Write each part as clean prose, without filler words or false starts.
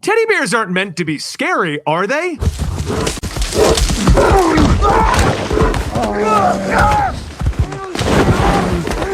Teddy bears aren't meant to be scary, are they?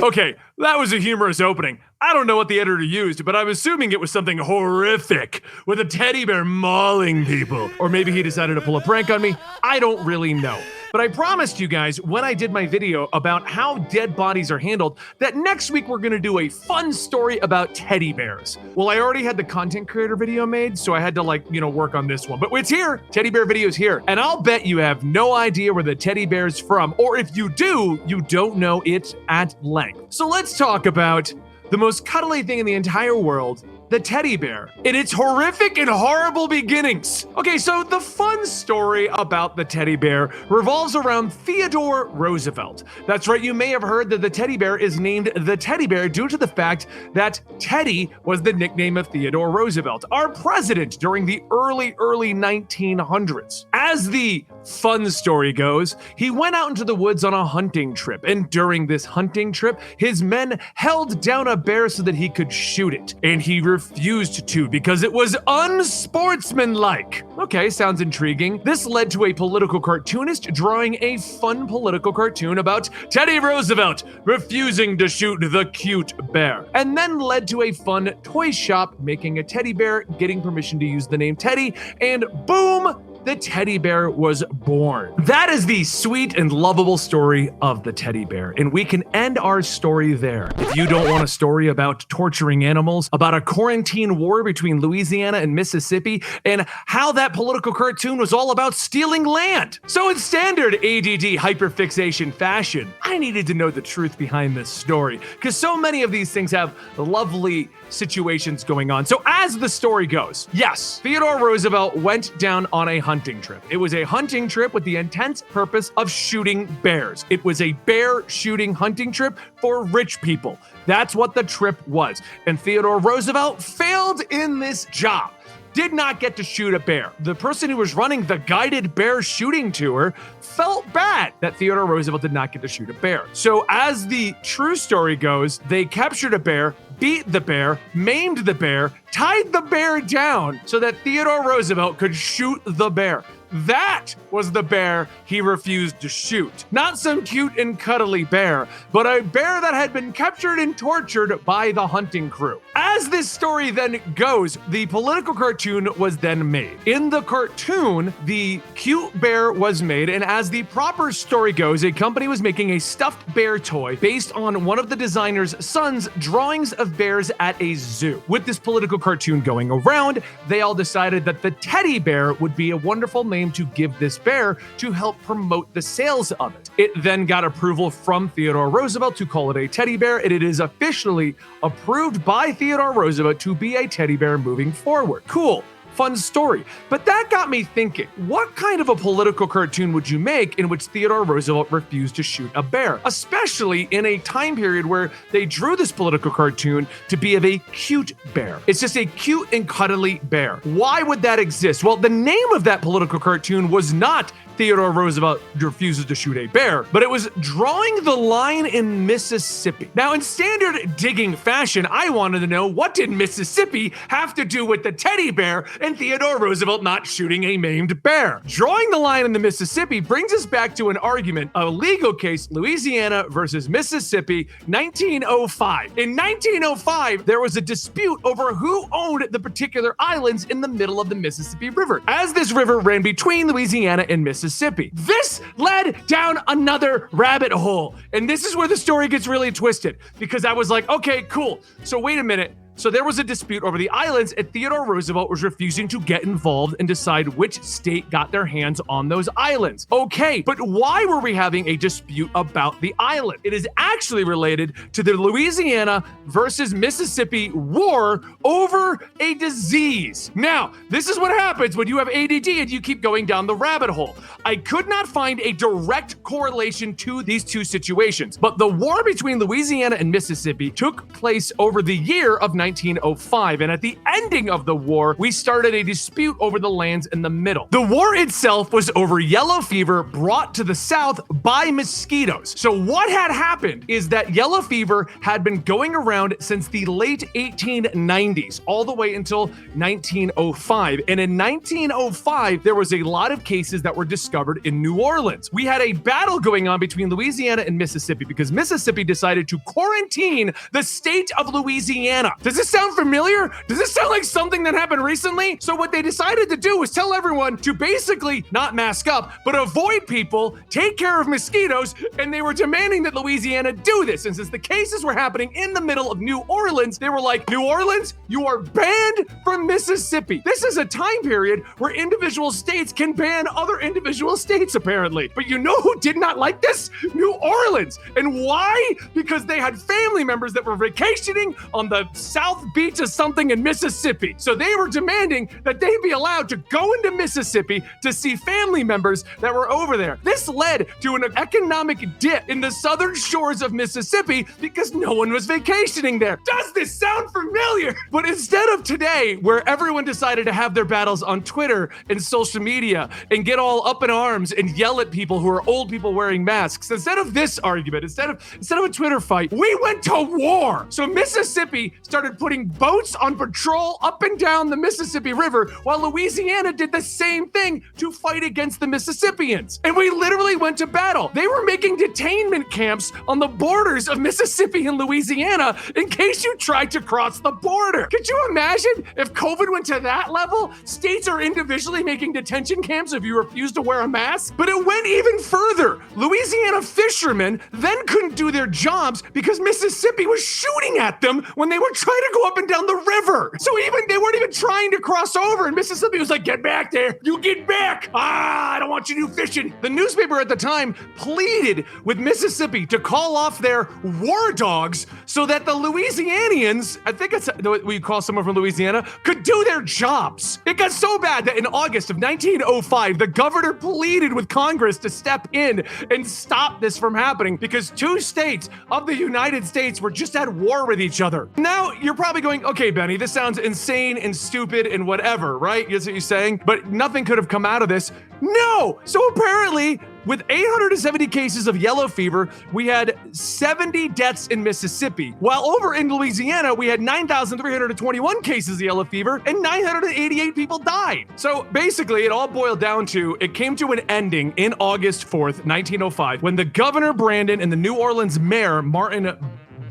Okay, that was a humorous opening. I don't know what the editor used, but I'm assuming it was something horrific, with a teddy bear mauling people. Or maybe he decided to pull a prank on me. I don't really know. But I promised you guys when I did my video about how dead bodies are handled that next week we're gonna do a fun story about teddy bears. Well, I already had the content creator video made, so I had to work on this one. But it's here, teddy bear video's here. And I'll bet you have no idea where the teddy bear's from, or if you do, you don't know it at length. So let's talk about the most cuddly thing in the entire world, the teddy bear, in its horrific and horrible beginnings. Okay, so the fun story about the teddy bear revolves around Theodore Roosevelt. That's right, you may have heard that the teddy bear is named the teddy bear due to the fact that Teddy was the nickname of Theodore Roosevelt, our president during the early 1900s. As the fun story goes, he went out into the woods on a hunting trip, and during this hunting trip, his men held down a bear so that he could shoot it, and he refused to because it was unsportsmanlike. Okay, sounds intriguing. This led to a political cartoonist drawing a fun political cartoon about Teddy Roosevelt refusing to shoot the cute bear, and then led to a fun toy shop making a teddy bear, getting permission to use the name Teddy, and boom, the teddy bear was born. That is the sweet and lovable story of the teddy bear, and we can end our story there. If you don't want a story about torturing animals, about a quarantine war between Louisiana and Mississippi, and how that political cartoon was all about stealing land. So in standard ADD hyperfixation fashion, I needed to know the truth behind this story, because so many of these things have lovely situations going on. So as the story goes, yes, Theodore Roosevelt went down on a hunting trip. It was a hunting trip with the intense purpose of shooting bears. It was a bear shooting hunting trip for rich people. That's what the trip was. And Theodore Roosevelt failed in this job. Did not get to shoot a bear. The person who was running the guided bear shooting tour felt bad that Theodore Roosevelt did not get to shoot a bear. So as the true story goes, they captured a bear, beat the bear, maimed the bear, tied the bear down so that Theodore Roosevelt could shoot the bear. That was the bear he refused to shoot. Not some cute and cuddly bear, but a bear that had been captured and tortured by the hunting crew. As this story then goes, the political cartoon was then made. In the cartoon, the cute bear was made, and as the proper story goes, a company was making a stuffed bear toy based on one of the designer's son's drawings of bears at a zoo. With this political cartoon going around, they all decided that the teddy bear would be a wonderful name to give this bear to help promote the sales of it. It then got approval from Theodore Roosevelt to call it a teddy bear, and it is officially approved by Theodore Roosevelt to be a teddy bear moving forward. Cool. Fun story. But that got me thinking, what kind of a political cartoon would you make in which Theodore Roosevelt refused to shoot a bear? Especially in a time period where they drew this political cartoon to be of a cute bear. It's just a cute and cuddly bear. Why would that exist? Well, the name of that political cartoon was not Theodore Roosevelt refuses to shoot a bear, but it was drawing the line in Mississippi. Now, in standard digging fashion, I wanted to know, what did Mississippi have to do with the teddy bear and Theodore Roosevelt not shooting a maimed bear? Drawing the line in the Mississippi brings us back to an argument, a legal case, Louisiana versus Mississippi, 1905. In 1905, there was a dispute over who owned the particular islands in the middle of the Mississippi River, as this river ran between Louisiana and Mississippi. This led down another rabbit hole. And this is where the story gets really twisted, because I was like, okay, cool. So wait a minute. So there was a dispute over the islands, and Theodore Roosevelt was refusing to get involved and decide which state got their hands on those islands. Okay, but why were we having a dispute about the island? It is actually related to the Louisiana versus Mississippi war over a disease. Now, this is what happens when you have ADD and you keep going down the rabbit hole. I could not find a direct correlation to these two situations, but the war between Louisiana and Mississippi took place over the year of 1905, and at the ending of the war, we started a dispute over the lands in the middle. The war itself was over yellow fever brought to the South by mosquitoes. So what had happened is that yellow fever had been going around since the late 1890s, all the way until 1905. And in 1905, there was a lot of cases that were discovered in New Orleans. We had a battle going on between Louisiana and Mississippi because Mississippi decided to quarantine the state of Louisiana. Does this sound familiar? Does this sound like something that happened recently? So what they decided to do was tell everyone to basically not mask up, but avoid people, take care of mosquitoes, and they were demanding that Louisiana do this. And since the cases were happening in the middle of New Orleans, they were like, New Orleans, you are banned from Mississippi. This is a time period where individual states can ban other individual states, apparently. But you know who did not like this? New Orleans. And why? Because they had family members that were vacationing on the South Beach of something in Mississippi. So they were demanding that they be allowed to go into Mississippi to see family members that were over there. This led to an economic dip in the southern shores of Mississippi because no one was vacationing there. Does this sound familiar? But instead of today, where everyone decided to have their battles on Twitter and social media and get all up in arms and yell at people who are old people wearing masks, instead of this argument, instead of a Twitter fight, we went to war. So Mississippi started putting boats on patrol up and down the Mississippi River, while Louisiana did the same thing to fight against the Mississippians. And we literally went to battle. They were making detainment camps on the borders of Mississippi and Louisiana in case you tried to cross the border. Could you imagine if COVID went to that level? States are individually making detention camps if you refuse to wear a mask. But it went even further. Louisiana fishermen then couldn't do their jobs because Mississippi was shooting at them when they were trying to go up and down the river. So they weren't even trying to cross over, and Mississippi was like, get back there. You get back. I don't want you to fishing. The newspaper at the time pleaded with Mississippi to call off their war dogs so that the Louisianians, I think it's what you call someone from Louisiana, could do their jobs. It got so bad that in August of 1905, the governor pleaded with Congress to step in and stop this from happening because two states of the United States were just at war with each other. Now, you're probably going, okay, Benny, this sounds insane and stupid and whatever, right? That's what you're saying? But nothing could have come out of this. No! So apparently, with 870 cases of yellow fever, we had 70 deaths in Mississippi. While over in Louisiana, we had 9,321 cases of yellow fever and 988 people died. So basically, it all boiled down to, it came to an ending in August 4th, 1905, when the Governor Brandon and the New Orleans Mayor Martin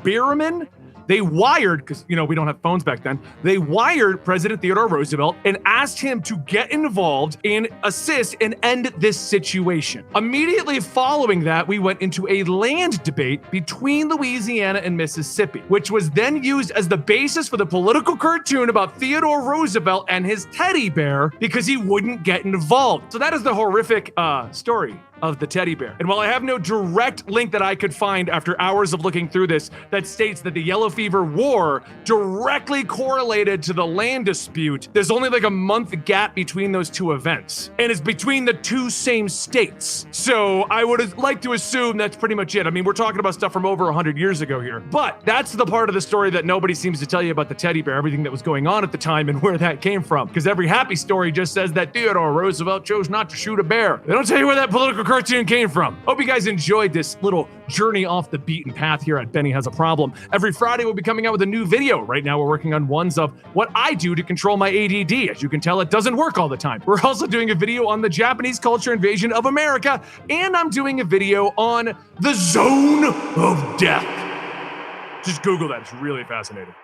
Bierman, they wired, because, we don't have phones back then, they wired President Theodore Roosevelt and asked him to get involved and assist and end this situation. Immediately following that, we went into a land debate between Louisiana and Mississippi, which was then used as the basis for the political cartoon about Theodore Roosevelt and his teddy bear because he wouldn't get involved. So that is the horrific story of the teddy bear. And while I have no direct link that I could find after hours of looking through this that states that the yellow fever war directly correlated to the land dispute, there's only like a month gap between those two events. And it's between the two same states. So I would like to assume that's pretty much it. I mean, we're talking about stuff from over 100 years ago here. But that's the part of the story that nobody seems to tell you about the teddy bear, everything that was going on at the time and where that came from. Because every happy story just says that Theodore Roosevelt chose not to shoot a bear. They don't tell you where that political cartoon came from. Hope you guys enjoyed this little journey off the beaten path here at Benny Has a Problem. Every Friday we'll be coming out with a new video. Right now we're working on ones of what I do to control my ADD. As you can tell, it doesn't work all the time. We're also doing a video on the Japanese culture invasion of America, and I'm doing a video on the zone of death. Just Google that. It's really fascinating.